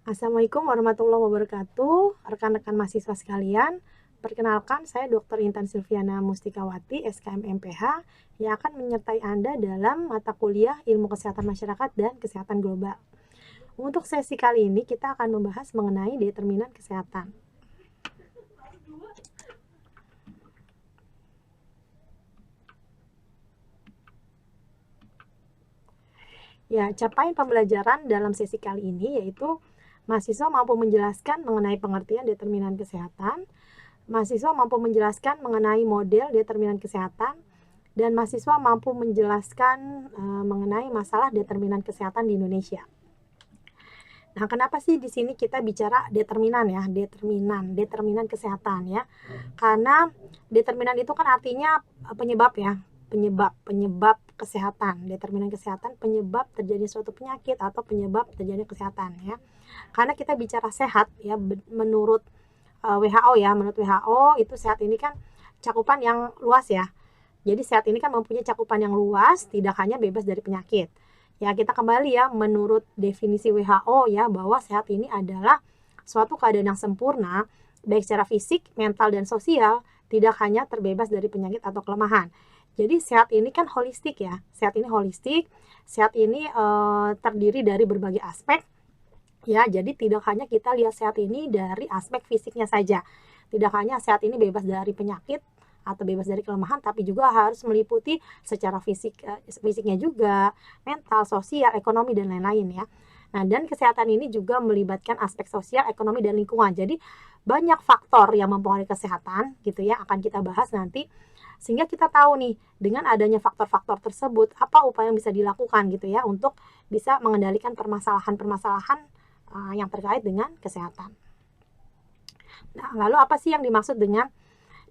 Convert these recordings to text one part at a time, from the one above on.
Assalamualaikum warahmatullahi wabarakatuh, rekan-rekan mahasiswa sekalian. Perkenalkan, saya Dr. Intan Silviana Mustikawati, SKM MPH, yang akan menyertai Anda dalam mata kuliah Ilmu Kesehatan Masyarakat dan Kesehatan Global. Untuk sesi kali ini, kita akan membahas mengenai determinan kesehatan. Ya, capaian pembelajaran dalam sesi kali ini yaitu mahasiswa mampu menjelaskan mengenai pengertian determinan kesehatan, mahasiswa mampu menjelaskan mengenai model determinan kesehatan, dan mahasiswa mampu menjelaskan mengenai masalah determinan kesehatan di Indonesia. Nah, kenapa sih di sini kita bicara determinan ya, determinan kesehatan ya? Karena determinan itu kan artinya penyebab ya, penyebab kesehatan, determinan kesehatan, penyebab terjadi suatu penyakit atau penyebab terjadi kesehatan ya. Karena kita bicara sehat ya, menurut WHO ya, menurut WHO itu sehat ini kan cakupan yang luas ya. Jadi sehat ini kan mempunyai cakupan yang luas, tidak hanya bebas dari penyakit. Ya, kita kembali ya, menurut definisi WHO ya, bahwa sehat ini adalah suatu keadaan yang sempurna, baik secara fisik, mental, dan sosial, tidak hanya terbebas dari penyakit atau kelemahan. Jadi sehat ini kan holistik ya, sehat ini holistik, sehat ini terdiri dari berbagai aspek, ya, jadi tidak hanya kita lihat sehat ini dari aspek fisiknya saja, tidak hanya sehat ini bebas dari penyakit atau bebas dari kelemahan, tapi juga harus meliputi secara fisiknya juga, mental, sosial, ekonomi, dan lain-lain ya. Nah, dan kesehatan ini juga melibatkan aspek sosial, ekonomi, dan lingkungan. Jadi banyak faktor yang mempengaruhi kesehatan gitu ya, akan kita bahas nanti, sehingga kita tahu nih dengan adanya faktor-faktor tersebut apa upaya yang bisa dilakukan gitu ya untuk bisa mengendalikan permasalahan-permasalahan yang terkait dengan kesehatan. Nah, lalu apa sih yang dimaksud dengan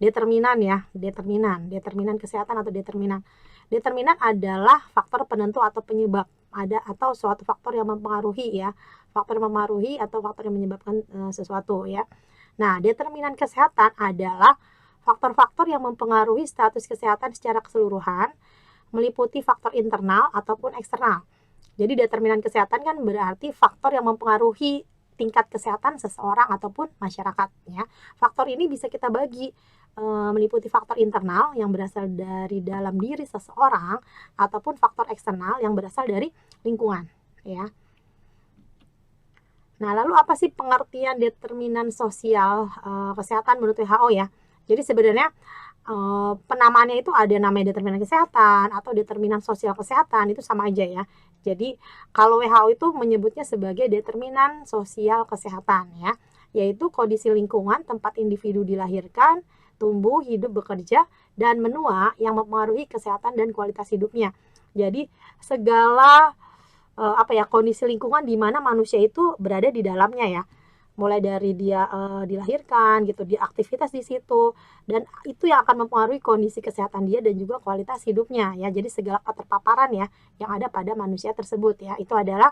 determinan ya? Determinan kesehatan atau determinan. Determinan adalah faktor penentu atau penyebab, atau suatu faktor yang mempengaruhi ya, faktor yang mempengaruhi atau faktor yang menyebabkan sesuatu ya. Nah, determinan kesehatan adalah faktor-faktor yang mempengaruhi status kesehatan secara keseluruhan, meliputi faktor internal ataupun eksternal. Jadi determinan kesehatan kan berarti faktor yang mempengaruhi tingkat kesehatan seseorang ataupun masyarakat ya. Faktor ini bisa kita bagi meliputi faktor internal yang berasal dari dalam diri seseorang ataupun faktor eksternal yang berasal dari lingkungan ya. Nah, lalu apa sih pengertian determinan sosial kesehatan menurut WHO ya? Jadi sebenarnya penamaannya itu ada namanya determinan kesehatan atau determinan sosial kesehatan, itu sama aja ya. Jadi kalau WHO itu menyebutnya sebagai determinan sosial kesehatan ya, yaitu kondisi lingkungan tempat individu dilahirkan, tumbuh, hidup, bekerja, dan menua yang mempengaruhi kesehatan dan kualitas hidupnya. Jadi segala kondisi lingkungan di mana manusia itu berada di dalamnya ya, mulai dari dia dilahirkan gitu, dia aktivitas di situ, dan itu yang akan mempengaruhi kondisi kesehatan dia dan juga kualitas hidupnya ya. Jadi segala keterpaparan ya yang ada pada manusia tersebut ya, itu adalah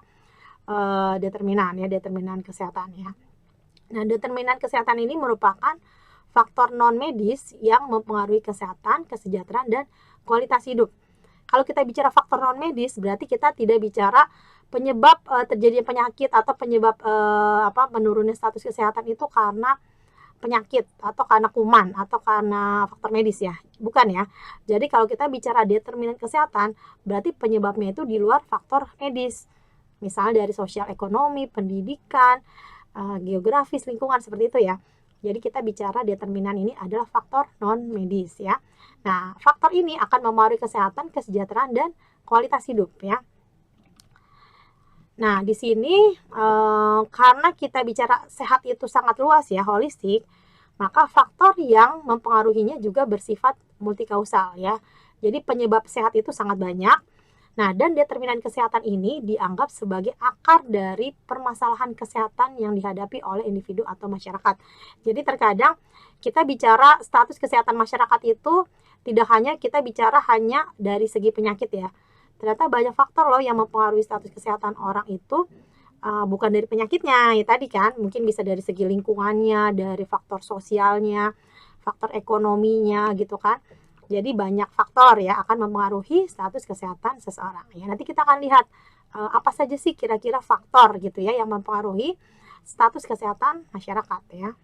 determinan kesehatan ya. Nah, determinan kesehatan ini merupakan faktor non medis yang mempengaruhi kesehatan, kesejahteraan, dan kualitas hidup. Kalau kita bicara faktor non medis, berarti kita tidak bicara penyebab terjadinya penyakit atau penyebab menurunnya status kesehatan itu karena penyakit atau karena kuman atau karena faktor medis ya, bukan ya. Jadi kalau kita bicara determinan kesehatan, berarti penyebabnya itu di luar faktor medis, misalnya dari sosial ekonomi, pendidikan, geografis, lingkungan, seperti itu ya. Jadi kita bicara determinan ini adalah faktor non medis ya. Nah, faktor ini akan mempengaruhi kesehatan, kesejahteraan, dan kualitas hidup ya. Nah, di sini karena kita bicara sehat itu sangat luas ya, holistik, maka faktor yang mempengaruhinya juga bersifat multikausal ya. Jadi penyebab sehat itu sangat banyak. Nah, dan determinan kesehatan ini dianggap sebagai akar dari permasalahan kesehatan yang dihadapi oleh individu atau masyarakat. Jadi terkadang kita bicara status kesehatan masyarakat itu tidak hanya kita bicara hanya dari segi penyakit ya. Ternyata banyak faktor loh yang mempengaruhi status kesehatan orang itu, bukan dari penyakitnya ya tadi kan, mungkin bisa dari segi lingkungannya, dari faktor sosialnya, faktor ekonominya gitu kan. Jadi banyak faktor ya akan mempengaruhi status kesehatan seseorang ya. Nanti kita akan lihat apa saja sih kira-kira faktor gitu ya yang mempengaruhi status kesehatan masyarakat ya.